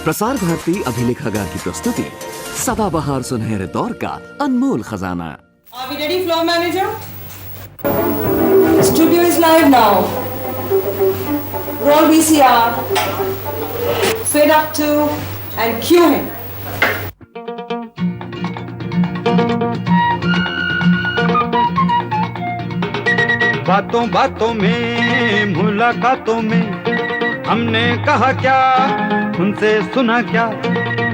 प्रसार भारती अभिलेखागार की प्रस्तुति सदाबहार सुनहरे दौर का अनमोल खजाना। Are we ready, floor manager? Studio is live now. Roll VCR. Fade up to and cue him. बातों बातों में मुलाकातों में हमने कहा क्या, उनसे सुना क्या,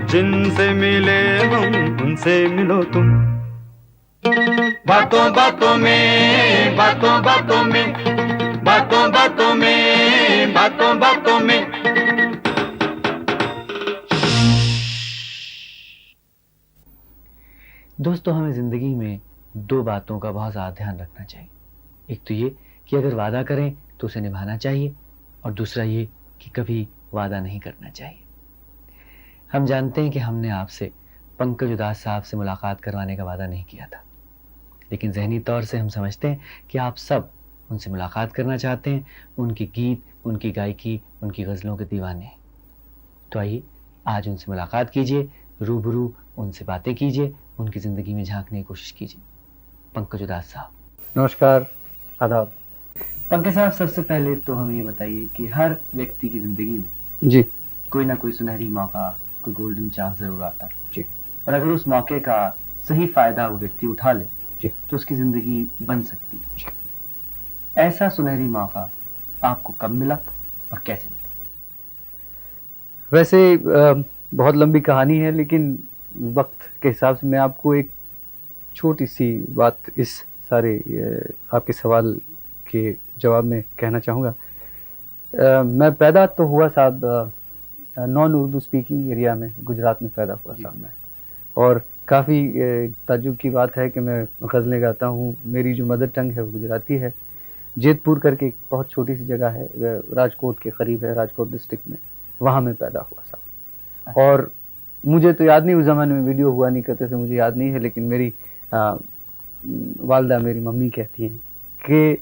जिनसे मिले हम उनसे मिलो तुम। बातों बातों में बातों बातों में बातों बातों में बातों बातों में। दोस्तों, हमें ज़िंदगी में दो बातों का बहुत ज़्यादा ध्यान रखना चाहिए। एक तो ये कि अगर वादा करें तो उसे निभाना चाहिए, और दूसरा ये कि कभी वादा नहीं करना चाहिए। हम जानते हैं कि हमने आपसे पंकज उदास साहब से मुलाकात करवाने का वादा नहीं किया था, लेकिन ज़हनी तौर से हम समझते हैं कि आप सब उनसे मुलाकात करना चाहते हैं। उनके गीत, उनकी गायकी, उनकी गज़लों के दीवाने हैं। तो आइए आज उनसे मुलाकात कीजिए, रूबरू उनसे बातें कीजिए, उनकी ज़िंदगी में झांकने की कोशिश कीजिए। पंकज उदास साहब, नमस्कार, आदाब। पंकज साहब, सबसे पहले तो हमें ये बताइए कि हर व्यक्ति की ज़िंदगी में जी कोई ना कोई सुनहरी मौका, कोई गोल्डन चांस ज़रूर आता है जी। और अगर उस मौके का सही फ़ायदा वो व्यक्ति उठा ले जी तो उसकी ज़िंदगी बन सकती है। ऐसा सुनहरी मौका आपको कब मिला और कैसे मिला? वैसे बहुत लंबी कहानी है, लेकिन वक्त के हिसाब से मैं आपको एक छोटी सी बात इस सारे आपके सवाल के जवाब में कहना चाहूँगा। मैं पैदा तो हुआ साहब नॉन उर्दू स्पीकिंग एरिया में, गुजरात में पैदा हुआ साहब मैं। और काफ़ी ताज्जुब की बात है कि मैं गज़लें गाता हूँ। मेरी जो मदर टंग है वो गुजराती है। जेतपुर करके एक बहुत छोटी सी जगह है, राजकोट के करीब है, राजकोट डिस्ट्रिक्ट में, वहाँ में पैदा हुआ साहब। और मुझे तो याद नहीं, उस ज़माने में वीडियो हुआ नहीं करते थे, मुझे याद नहीं है, लेकिन मेरी वालदा, मेरी मम्मी कहती हैं कि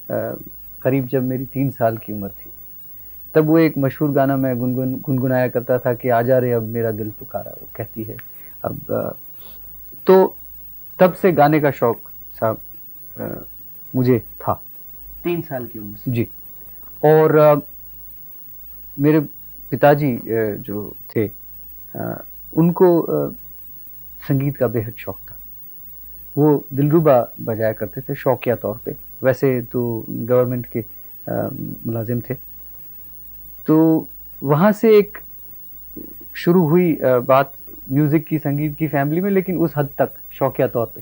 करीब जब मेरी 3 साल की उम्र थी तब वो एक मशहूर गाना मैं गुनगुनाया करता था कि आजा रे अब मेरा दिल पुकारा, वो कहती है। अब तो तब से गाने का शौक साहब मुझे था 3 साल की उम्र से? जी। और मेरे पिताजी जो थे उनको संगीत का बेहद शौक था। वो दिलरुबा बजाया करते थे शौकिया तौर पे, वैसे तो गवर्नमेंट के मुलाजिम थे। तो वहाँ से एक शुरू हुई बात म्यूज़िक की, संगीत की फैमिली में, लेकिन उस हद तक शौकिया तौर पे।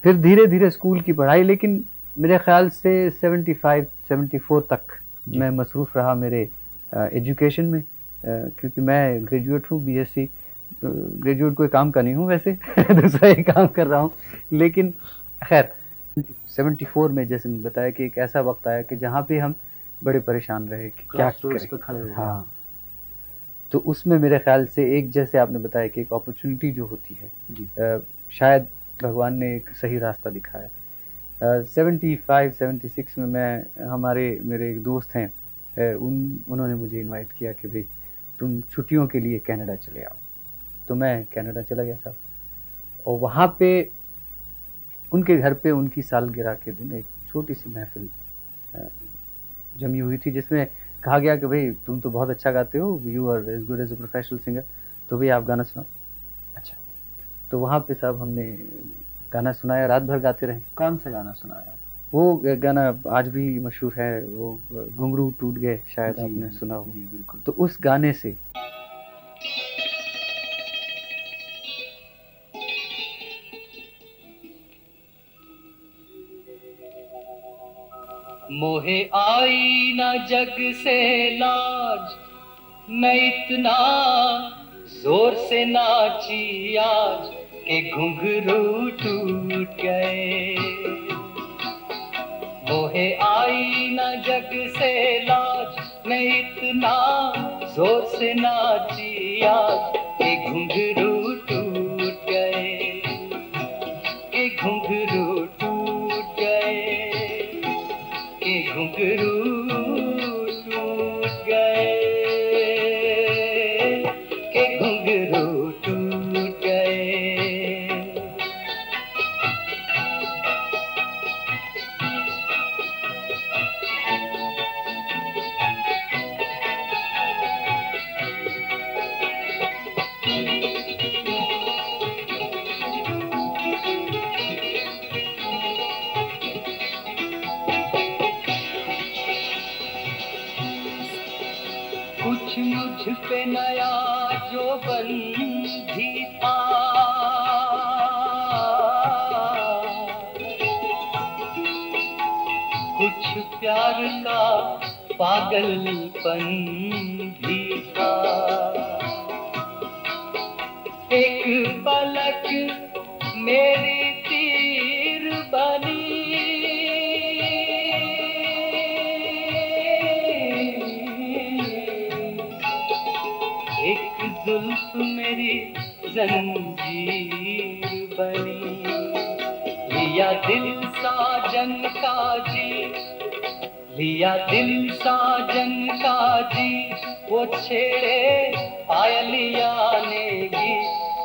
फिर धीरे धीरे स्कूल की पढ़ाई, लेकिन मेरे ख़्याल से 75-74 तक मैं मसरूफ़ रहा मेरे एजुकेशन में, क्योंकि मैं ग्रेजुएट हूँ, बीएससी ग्रेजुएट कोई काम का नहीं हूँ वैसे दूसरा ही काम कर रहा हूँ। लेकिन खैर 74 में जैसे मैंने बताया कि एक ऐसा वक्त आया कि जहाँ पे हम बड़े परेशान रहे कि क्या करें। हाँ, तो उसमें मेरे ख्याल से एक, जैसे आपने बताया कि एक अपॉर्चुनिटी जो होती है, शायद भगवान ने एक सही रास्ता दिखाया। 75-76 में मेरे एक दोस्त हैं, उन्होंने मुझे इनवाइट किया कि भाई तुम छुट्टियों के लिए कनाडा चले आओ। तो मैं कनाडा चला गया साहब, और वहाँ पे उनके घर पे उनकी सालगिरह के दिन एक छोटी सी महफिल जमी हुई थी, जिसमें कहा गया कि भाई तुम तो बहुत अच्छा गाते हो, you are as good as a professional singer, तो भाई आप गाना सुनाओ। अच्छा, तो वहाँ पे साहब हमने गाना सुनाया, रात भर गाते रहे। कौन सा गाना सुनाया? वो गाना आज भी मशहूर है, वो घुंघरू टूट गए, शायद आपने सुना हो। जी बिल्कुल। तो उस गाने से मोहे आई ना जग से लाज, मैं इतना जोर से नाची आज के घुंघरू टूट गए। मोहे आई ना जग से लाज, मैं इतना जोर से नाची आज के घुंघरू टूट गए, के घुंघरू टूट गए, के घुंघरू टूट गए। कुछ मुझ पे नया जो बंधी था, कुछ प्यार का पागलपन भी था। एक पलक मेरी तीर बनी, एक जुल्फ मेरी जंजीर बनी। लिया दिल साजन का जी, लिया दिल साजन का जी, वो छेड़े पायलिया नेगी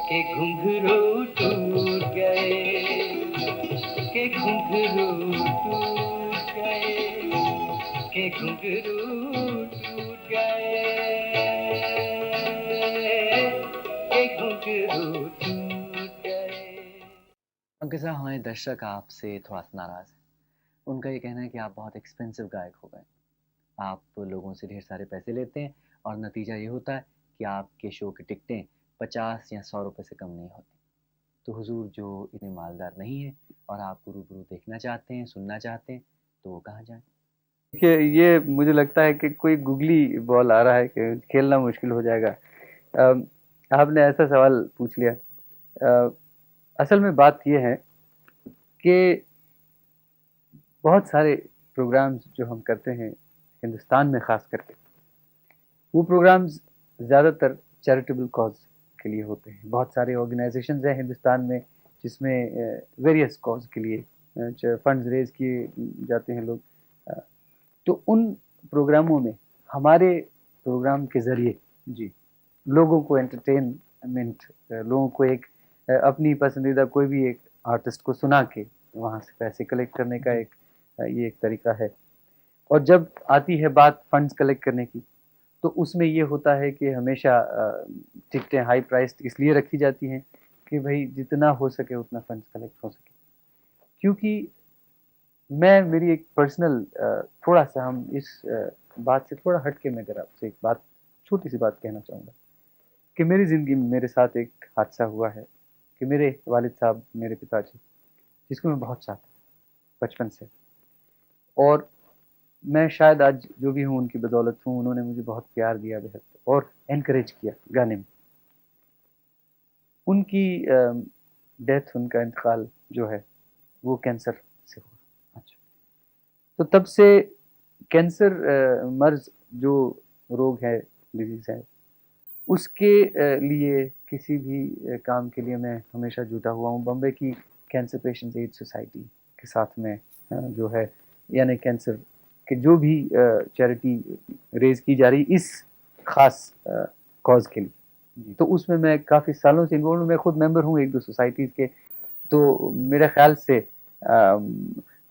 के घुंघरू टूट गए, के घुंघरू टूट गए, के घुंघरू टूट गए, के घुंघरू टूट गए। पंकज साहब, हमारे दर्शक आपसे थोड़ा सा नाराज है। उनका ये कहना है कि आप बहुत एक्सपेंसिव गायक हो गए। आप लोगों से ढेर सारे पैसे लेते हैं और नतीजा ये होता है कि आपके शो की टिकटें 50 या 100 रुपए से कम नहीं होती। तो हुजूर जो इतने मालदार नहीं है और आपको रूबरू देखना चाहते हैं, सुनना चाहते हैं, तो वो कहाँ जाएं? देखिए, ये मुझे लगता है कि कोई गुगली बॉल आ रहा है कि खेलना मुश्किल हो जाएगा। आपने ऐसा सवाल पूछ लिया। असल में बात ये है कि बहुत सारे प्रोग्राम्स जो हम करते हैं हिंदुस्तान में ख़ास करके, वो प्रोग्राम्स ज़्यादातर चैरिटेबल कॉज के लिए होते हैं। बहुत सारे ऑर्गेनाइजेशंस हैं हिंदुस्तान में जिसमें वेरियस कॉज के लिए फंड्स रेज किए जाते हैं लोग। तो उन प्रोग्रामों में हमारे प्रोग्राम के ज़रिए जी लोगों को एंटरटेनमेंट, लोगों को एक अपनी पसंदीदा कोई भी एक आर्टिस्ट को सुना के वहाँ से पैसे कलेक्ट करने का एक ये एक तरीका है। और जब आती है बात फंड्स कलेक्ट करने की, तो उसमें ये होता है कि हमेशा टिकटें हाई प्राइस्ड इसलिए रखी जाती हैं कि भाई जितना हो सके उतना फंड्स कलेक्ट हो सके। क्योंकि मेरी एक पर्सनल थोड़ा सा हम इस बात से थोड़ा हट के मैं अगर आपसे एक बात, छोटी सी बात कहना चाहूँगा कि मेरी ज़िंदगी में मेरे साथ एक हादसा हुआ है कि मेरे वालिद साहब, मेरे पिताजी, जिसको मैं बहुत चाहता हूँ बचपन से, और मैं शायद आज जो भी हूँ उनकी बदौलत हूँ। उन्होंने मुझे बहुत प्यार दिया बेहद और एनकरेज किया गाने में। उनकी डेथ, उनका इंतकाल जो है वो कैंसर से हुआ। अच्छा, तो तब से कैंसर मर्ज जो रोग है, डिजीज़ है, उसके लिए किसी भी काम के लिए मैं हमेशा जुटा हुआ हूँ। बम्बई की कैंसर पेशेंट्स एड सोसाइटी के साथ में जो है, यानी कैंसर के जो भी चैरिटी रेज की जा रही इस खास कॉज के लिए, तो उसमें मैं काफ़ी सालों से इन्वॉल्व हूँ। मैं खुद मेंबर हूँ एक दो सोसाइटीज़ के। तो मेरे ख्याल से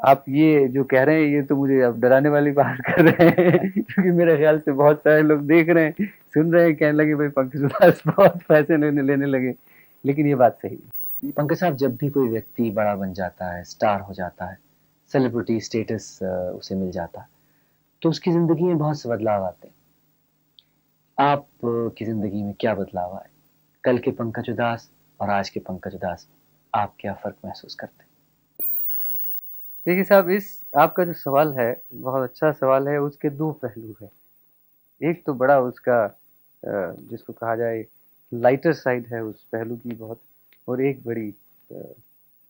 आप ये जो कह रहे हैं ये तो मुझे अब डराने वाली बात कर रहे हैं क्योंकि मेरे ख्याल से बहुत सारे लोग देख रहे हैं, सुन रहे हैं, कहने लगे भाई पंकज उदास बहुत पैसे लेने लगे, लेकिन ये बात सही है। पंकज साहब, जब भी कोई व्यक्ति बड़ा बन जाता है, स्टार हो जाता है, सेलिब्रिटी स्टेटस उसे मिल जाता है, तो उसकी ज़िंदगी में बहुत से बदलाव आते हैं। आप की ज़िंदगी में क्या बदलाव आए? कल के पंकज उदास और आज के पंकज उदास, आप क्या फ़र्क महसूस करते हैं? देखिए साहब, इस आपका जो सवाल है बहुत अच्छा सवाल है। उसके दो पहलू हैं। एक तो बड़ा उसका जिसको कहा जाए लाइटर साइड है उस पहलू की बहुत, और एक बड़ी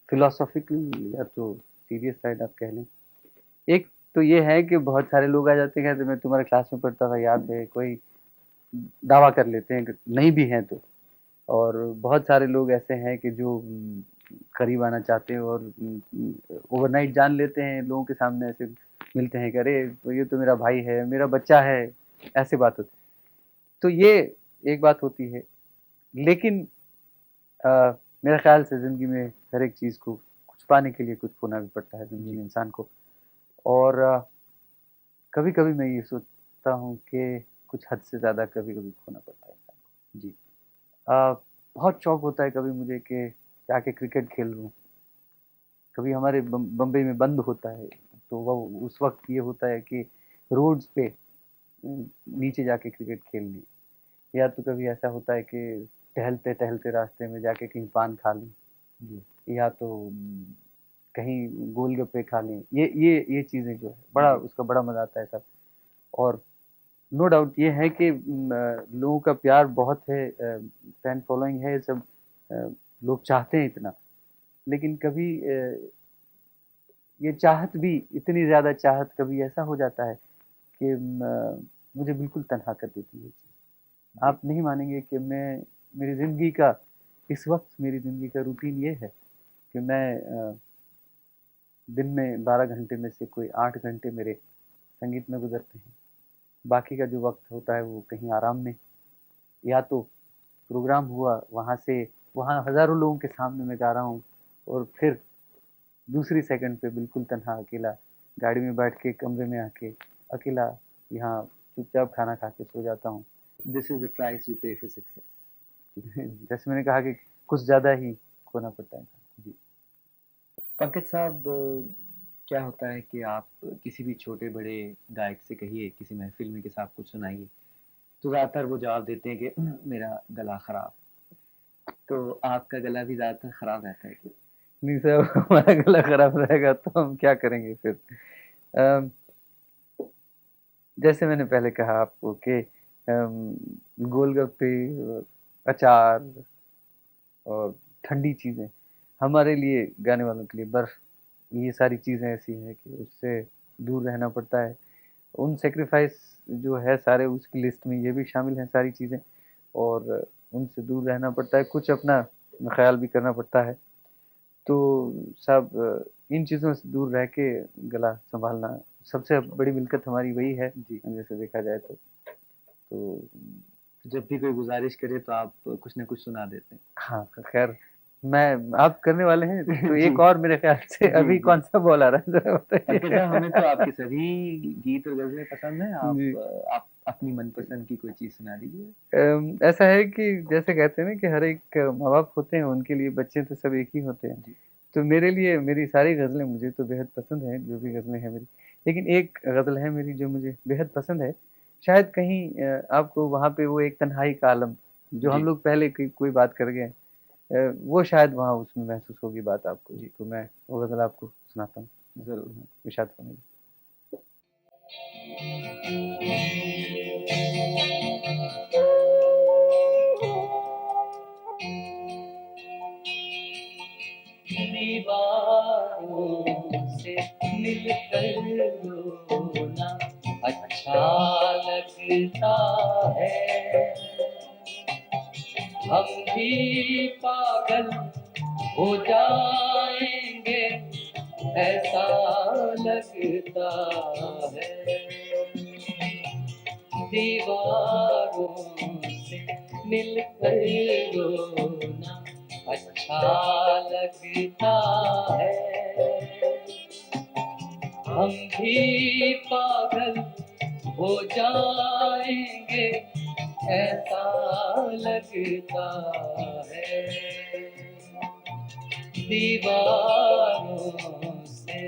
फिलोसॉफिकल या तो सीरियस साइड आप कह लें। एक तो ये है कि बहुत सारे लोग आ जाते हैं, कहते मैं तुम्हारे क्लास में पढ़ता था, याद है, कोई दावा कर लेते हैं कि नहीं भी हैं तो। और बहुत सारे लोग ऐसे हैं कि जो करीब आना चाहते हैं और ओवरनाइट जान लेते हैं, लोगों के सामने ऐसे मिलते हैं कि अरे तो ये तो मेरा भाई है, मेरा बच्चा है, ऐसे बात होती। तो ये एक बात होती है। लेकिन मेरे ख्याल से ज़िंदगी में हर एक चीज़ को कुछ पाने के लिए कुछ खोना भी पड़ता है ज़िंदगी में इंसान को। और कभी कभी मैं ये सोचता हूँ कि कुछ हद से ज़्यादा कभी कभी खोना पड़ता है इंसान को जी। बहुत शौक होता है कभी मुझे कि जाके क्रिकेट खेल लूँ। कभी हमारे बम्बई में बंद होता है तो वो उस वक्त ये होता है कि रोड्स पे नीचे जाके क्रिकेट खेल ली, या तो कभी ऐसा होता है कि टहलते टहलते रास्ते में जाके कहीं पान खा लें, या तो कहीं गोलगप्पे खा लें। ये चीज़ें जो है बड़ा उसका बड़ा मज़ा आता है सब। और नो डाउट ये है कि लोगों का प्यार बहुत है, फैन फॉलोइंग है, सब लोग चाहते हैं इतना, लेकिन कभी ये चाहत भी, इतनी ज़्यादा चाहत कभी ऐसा हो जाता है कि मुझे बिल्कुल तन्हा कर देती है ये चीज़। आप नहीं मानेंगे कि मेरी ज़िंदगी का इस वक्त मेरी ज़िंदगी का रूटीन ये है कि मैं दिन में 12 घंटे में से कोई 8 घंटे मेरे संगीत में गुजरते हैं। बाकी का जो वक्त होता है वो कहीं आराम में, या तो प्रोग्राम हुआ वहाँ से, वहाँ हज़ारों लोगों के सामने मैं गा रहा हूँ, और फिर दूसरी सेकंड पे बिल्कुल तन्हा अकेला गाड़ी में बैठ के कमरे में आके अकेला यहाँ चुपचाप खाना खा के सो जाता हूँ। This is the price you पे फॉर सक्सेस। जैसे मैंने कहा कि कुछ ज़्यादा ही खोना पड़ता है। जी पंकज साहब, क्या होता है कि आप किसी भी छोटे बड़े गायक से कहिए किसी महफिल में कि साहब कुछ सुनाइए, तो ज़्यादातर वो जवाब देते हैं कि मेरा गला ख़राब। तो आपका गला भी ज़्यादातर ख़राब रहता है क्या? नहीं सर, हमारा गला खराब रहेगा तो हम क्या करेंगे फिर। अम, जैसे मैंने पहले कहा आपको कि गोलगप्पे, अचार और ठंडी चीज़ें हमारे लिए, गाने वालों के लिए बर्फ़, ये सारी चीज़ें ऐसी हैं कि उससे दूर रहना पड़ता है। उन सैक्रिफाइस जो है सारे, उसकी लिस्ट में ये भी शामिल हैं सारी चीज़ें, और उनसे दूर रहना पड़ता है, कुछ अपना ख़्याल भी करना पड़ता है। तो सब इन चीज़ों से दूर रह के गला सँभालना सबसे बड़ी मिल्कत हमारी वही है, जी जैसे देखा जाए तो। जब भी कोई गुजारिश करे तो आप कुछ ना कुछ सुना देते हैं। हाँ, खैर मैं आप करने वाले हैं तो एक और मेरे ख़्याल से अभी कौन-सा बॉल आ रहा है ज़रा पंकज बताइए? साहब, हमें तो आपके सभी गीत और गज़लें पसंद हैं। जी। आप अपनी मनपसंद की कोई चीज़ सुना दीजिए। ऐसा है कि जैसे कहते हैं ना कि हर एक माँ-बाप होते हैं, उनके लिए बच्चे तो सब एक ही होते हैं। जी। तो मेरे लिए मेरी सारी गज़लें मुझे तो बेहद पसंद हैं, जो भी गज़लें हैं मेरी। लेकिन एक गज़ल है मेरी जो मुझे बेहद पसंद है, शायद कहीं आपको वहाँ पे वो एक तन्हाई का आलम, जो जी। हम लोग पहले कोई बात कर गए, वो शायद वहाँ उसमें महसूस होगी बात आपको। जी, तो मैं वो गज़ल आपको सुनाता हूँ। ज़रूर, इरशाद फरमाइए। दीवारों से मिलकर रोना अच्छा लगता है। हम भी पागल हो जाएंगे ऐसा लगता है। दीवारों से मिलकर रोना अच्छा लगता है। हम भी पागल हो जाएंगे ऐसा लगता है। दीवारों से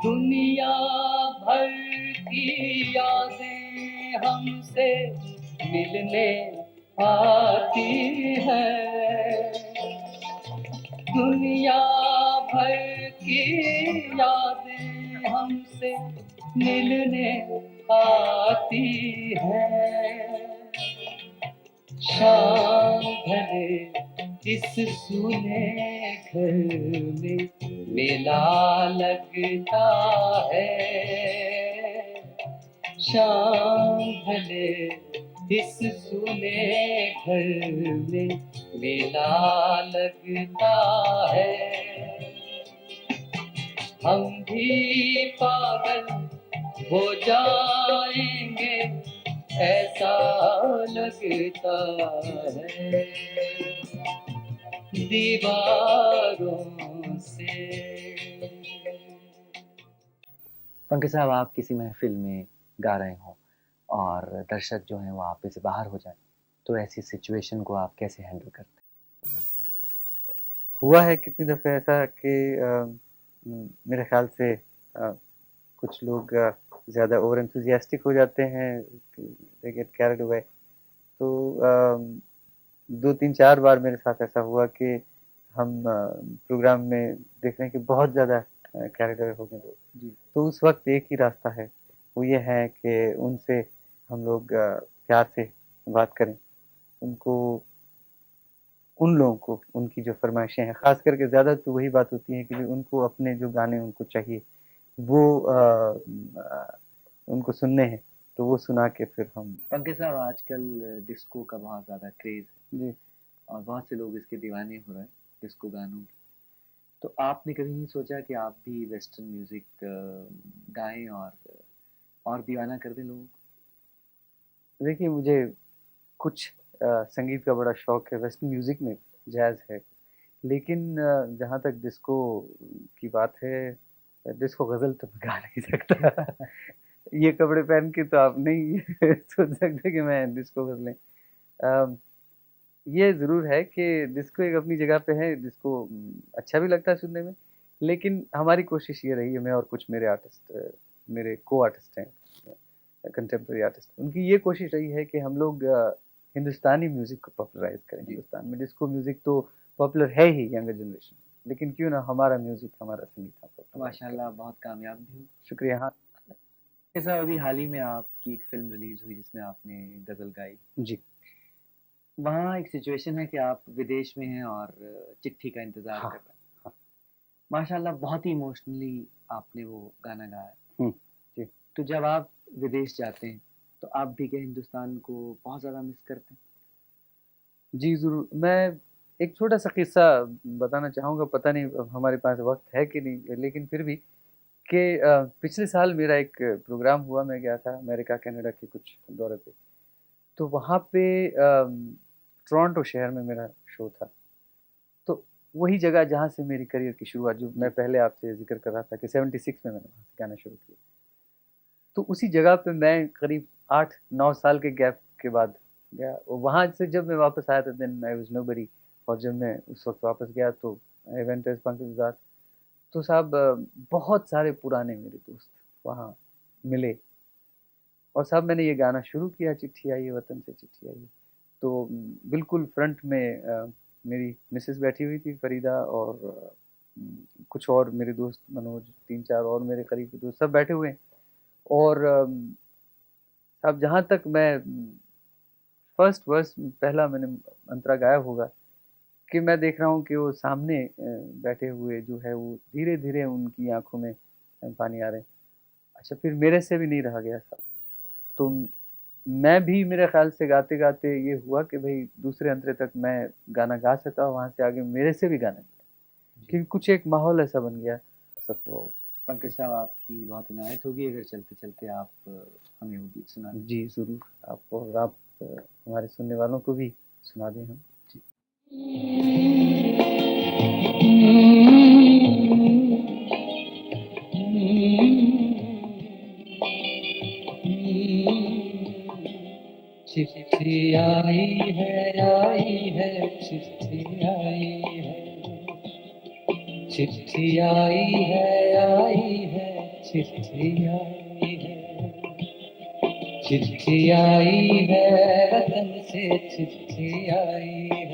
दुनिया भर की यादें हमसे मिलने आती है। दुनिया भर की यादें हमसे मिलने आती है। शाम ढले इस सूने घर में मेला लगता है। शाम ढले इस सुने घर में मेला लगता है, हम भी पागल हो जाएंगे ऐसा लगता है दीवारों से। पंकज साहब, आप किसी महफिल में गा रहे हो और दर्शक जो हैं वो आप पे से बाहर हो जाए, तो ऐसी सिचुएशन को आप कैसे हैंडल करते हैं? हुआ है कितनी दफ़े ऐसा कि मेरे ख़्याल से कुछ लोग ज़्यादा ओवर एंथुसियास्टिक हो जाते हैं, दे गेट कैरिड अवे। तो 2-3-4 बार मेरे साथ ऐसा हुआ कि हम प्रोग्राम में देख रहे हैं कि बहुत ज़्यादा कैरिड अवे हो गए लोग। जी। तो उस वक़्त एक ही रास्ता है, वो ये है कि उनसे हम लोग प्यार से बात करें। उनको उन लोगों को उनकी जो फ़रमाइशें हैं, ख़ास करके ज़्यादा तो वही बात होती है कि उनको अपने जो गाने उनको चाहिए, वो उनको सुनने हैं, तो वो सुना के फिर हम। पंकज साहब, आजकल डिस्को का बहुत ज़्यादा क्रेज़ है जी। और बहुत से लोग इसके दीवाने हो रहे हैं, डिस्को गानों के। तो आपने कभी नहीं सोचा कि आप भी वेस्टर्न म्यूज़िक गाएँ और दीवाना कर दें लोगों को? देखिए, मुझे कुछ संगीत का बड़ा शौक है, वेस्टर्न म्यूज़िक में जैज़ है। लेकिन जहाँ तक डिस्को की बात है, डिस्को गज़ल तो मैं गा नहीं सकता। ये कपड़े पहन के तो आप नहीं सोच सकते कि मैं डिस्को गज़लें। ये ज़रूर है कि डिस्को एक अपनी जगह पे है, डिस्को अच्छा भी लगता है सुनने में, लेकिन हमारी कोशिश ये रही है, मैं और कुछ मेरे आर्टिस्ट, मेरे को-आर्टिस्ट हैं, कंटेम्पोरेरी आर्टिस्ट, उनकी ये कोशिश रही है कि हम लोग हिंदुस्तानी म्यूज़िक को पॉपुलराइज़ करें। हिंदुस्तान में डिस्को म्यूज़िक तो पॉपुलर है ही यंगर जनरेशन में, लेकिन क्यों ना हमारा म्यूज़िक, हमारा संगीत हम पॉपुलराइज़ करें। माशाल्लाह, बहुत कामयाब भी हो। शुक्रिया। हाँ। ऐसा अभी हाल ही में आपकी एक फ़िल्म रिलीज़ हुई जिसमें आपने गज़ल गाई। जी। वहाँ एक सिचुएशन है कि आप विदेश में हैं और चिट्ठी का इंतज़ार हाँ, कर रहे हैं। हाँ। माशाल्लाह, बहुत ही इमोशनली आपने वो गाना गाया। जी। तो जब आप विदेश जाते हैं, तो आप भी क्या हिंदुस्तान को बहुत ज़्यादा मिस करते हैं? जी, ज़रूर। मैं एक छोटा-सा किस्सा बताना चाहूँगा, पता नहीं अब हमारे पास वक़्त है कि नहीं, लेकिन फिर भी कि पिछले साल मेरा एक प्रोग्राम हुआ, मैं गया था अमेरिका, कनाडा के कुछ दौरे पे। तो वहाँ पे टोरंटो शहर में मेरा शो था। तो वही जगह जहाँ से मेरी करियर की शुरुआत, जो मैं पहले आपसे ज़िक्र कर रहा था कि 76 में मैंने वहाँ से गाना शुरू किया। तो उसी जगह पे मैं करीब 8-9 साल के गैप के बाद गया, और वहाँ से जब मैं वापस आया था, देन आई वाज़ नोबडी। और जब मैं उस वक़्त वापस गया तो I went as Pankaj Udhas. तो साहब बहुत सारे पुराने मेरे दोस्त वहाँ मिले, और साहब मैंने ये गाना शुरू किया, चिट्ठी आई है वतन से चिट्ठी आई है। तो बिल्कुल फ्रंट में मेरी मिसेज़ बैठी हुई थी, फ़रीदा, और कुछ और मेरे दोस्त, मनोज, 3-4 और मेरे करीब के दोस्त सब बैठे हुए हैं। और साहब जहाँ तक मैं फर्स्ट वर्स पहला मैंने अंतरा गाया होगा कि मैं देख रहा हूँ कि वो सामने बैठे हुए जो है वो धीरे-धीरे उनकी आँखों में पानी आ रहे हैं। अच्छा, फिर मेरे से भी नहीं रहा गया साहब। तो मैं भी मेरे ख़्याल से गाते-गाते ये हुआ कि भई दूसरे अंतरे तक मैं गाना गा सका, वहाँ से आगे मेरे से भी गाना गया। क्योंकि कुछ एक माहौल ऐसा बन गया। तो पंकज साहब, आपकी बहुत इनायत होगी अगर चलते-चलते आप हमें वो गीत सुना दें। जी, ज़रूर। आप हमारे सुनने वालों को भी सुना दें हम। जी। चिट्ठी आई है, चिट्ठी आई है, चिट्ठी आई है, चिट्ठी आई है, चिट्ठी आई है वतन से चिट्ठी आई